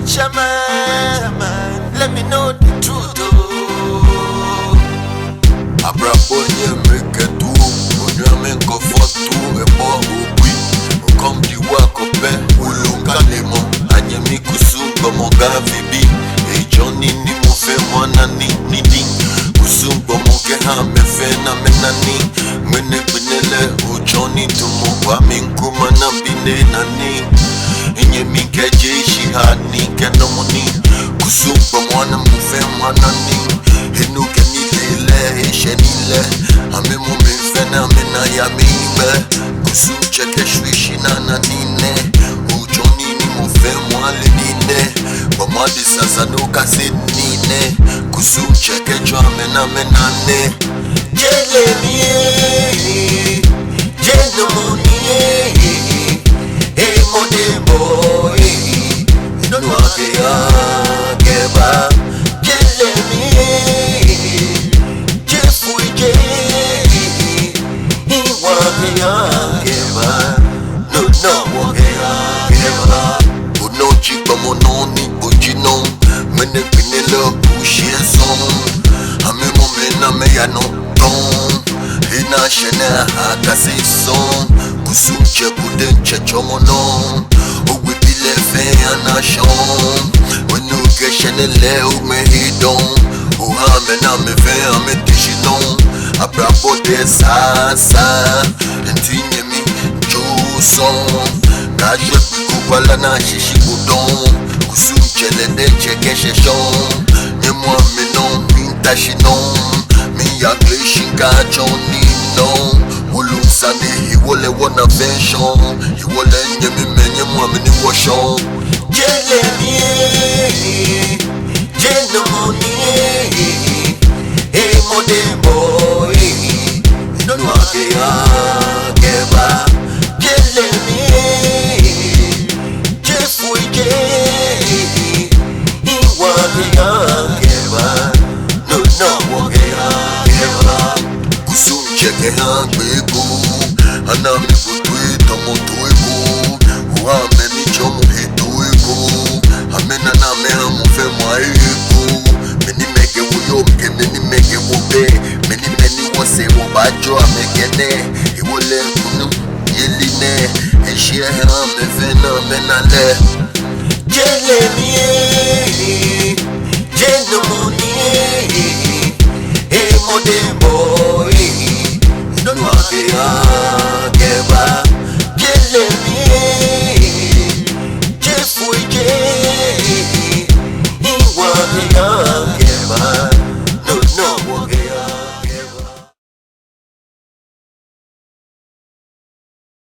Shaman, let me know the truth. Abraponye meke tu, onyame kofotu ebo ubi. Comme du wakope, ulunga lemo, anyemi kusumba moga vibi. E Johnny ni mo fe mwana ni ding. Kusumba moke ha me fe na menani. Mene binele o Johnny tumo wa minkuma na bine nani. Inye minke jeshi hani kenomoni. Kusumba mwana mo fe mwana ni. Hinu keni lele shenile. Ame mo me fe na mena ya mime. Kusu cheke shwishi na nine. O Johnny ni mo fe mwale nine. Mama di sasa no kase nine. Kusu cheke jwa mena menane. Jele miye, jele moniye. Hey mode boy, no ake akeba. Jele miye, jefu je, iwa ake akeba. No ake akeba. Uno chipa mononi bujino. Mene pinelo pushie son. Ame mo mena me ya no ton. Ina shene akase son. Kusu che buden che chomono. Owe bile fe anashon. Wenu ke shene le o me hidon. O ame na me fe ame tishinon. Abrabo de sa. Entinye mi joson. Kajwe bikubala na shishi budon. Kusu chele de cheke sheshon. Nyemwa menon mintashinon. Mi yagle shinka choni non. Wulu sani hiwole wana venshon. Hiwole nyemi menye mwamini washon. Jele miye, jele moniye. Hey mode boy, no ake akeba. Jele miye, jefu je, iwa ake akeba. No ake akeba. Kusum cheke hangbego. Anami kutwe tomo tuego. Uame mi chomo hituego. Amena na me hamu fe mwaego. Meni mege wuyo mke meni mege wobe. Meni wose wobajo amegene. Iwole kunu yeline. Eshie hame vena menale. Jele miye, jele moniye. Hey mode boy.